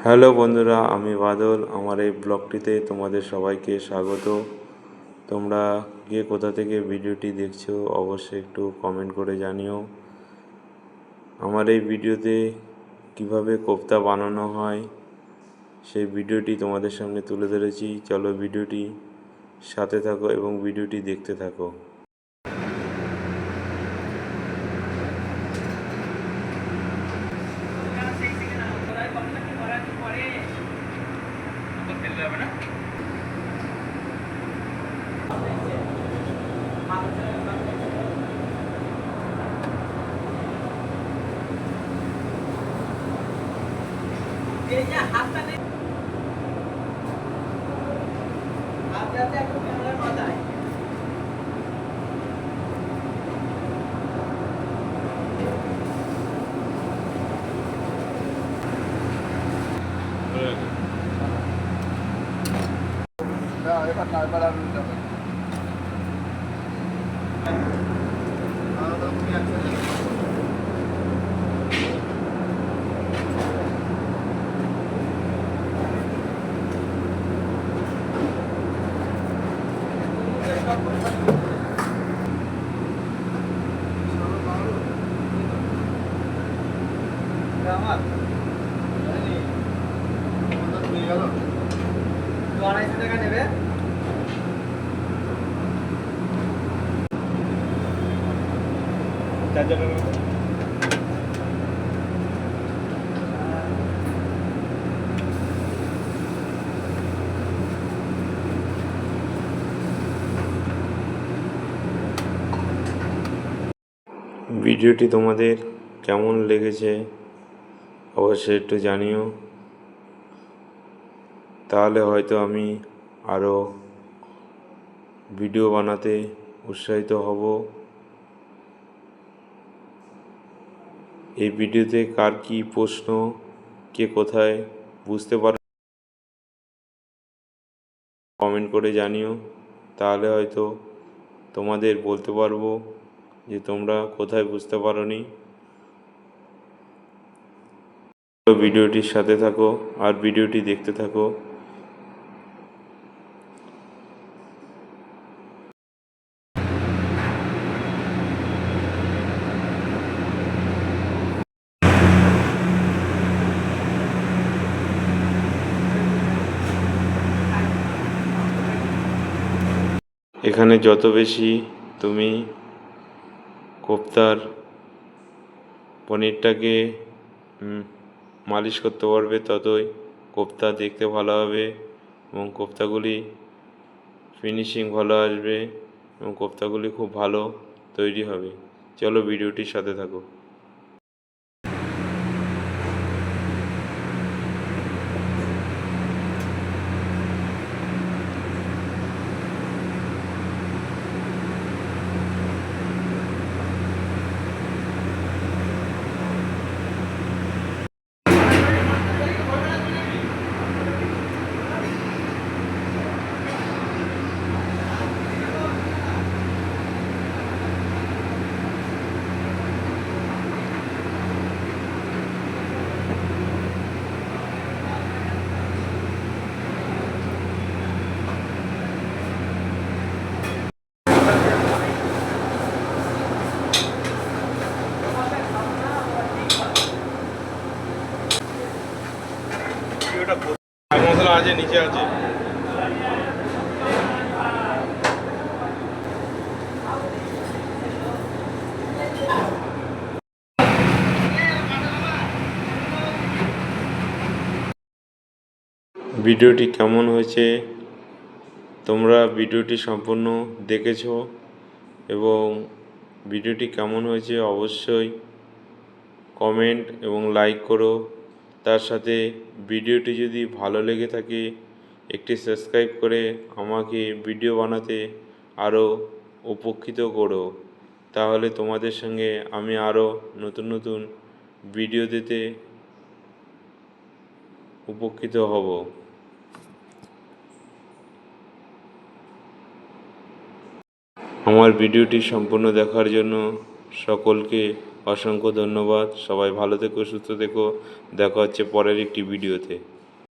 Hello বন্ধুরা, আমি বাদল। আমার এই ব্লগটিতে তোমাদের সবাইকে স্বাগত। তোমরা কে কোথা থেকে ভিডিওটি দেখছো অবশ্যই একটু কমেন্ট করে জানিও। আমার এই ভিডিওতে কিভাবে কোফতা বানানো হয় সেই ভিডিওটি তোমাদের সামনে তুলে ধরেছি। চলো ভিডিওটি সাথে থাকো এবং ভিডিওটি দেখতে থাকো। ভিডিওটি তোমাদের কেমন লেগেছে অবশ্যই একটু জানিও, তাহলে হয়তো আমি আরও ভিডিও বানাতে উৎসাহিত হব। এই ভিডিওতে কার কী প্রশ্ন, কে কোথায় বুঝতে পারো কমেন্ট করে জানিও, তাহলে হয়তো তোমাদের বলতে পারবো যে তোমরা কোথায় বুঝতে পারোনি। ভিডিওটির সাথে থাকো আর ভিডিওটি দেখতে থাকো। এখানে যত বেশি তুমি কোফতার পনিরটাকে মালিশ করতে পারবে ততই কোফতা দেখতে ভালো হবে এবং কোফতাগুলি ফিনিশিং ভালো আসবে এবং কোফতাগুলি খুব ভালো তৈরি হবে। চলো ভিডিওটির সাথে থাকো। মশলা আছে, নিচে আছে। ভিডিওটি কেমন হয়েছে তোমরা ভিডিওটি সম্পূর্ণ দেখেছো এবং ভিডিওটি কেমন হয়েছে অবশ্যই কমেন্ট এবং লাইক করো। তার সাথে ভিডিওটি যদি ভালো লেগে থাকে একটি সাবস্ক্রাইব করে আমাকে ভিডিও বানাতে আরও উপকৃত করো, তাহলে তোমাদের সঙ্গে আমি আরও নতুন নতুন ভিডিও দিতে উপকৃত হব। আমার ভিডিওটি সম্পূর্ণ দেখার জন্য সকলকে অসংখ্য ধন্যবাদ। সবাই ভালো থেকো, সুস্থ থেকো। দেখা হচ্ছে পরের একটি ভিডিওতে।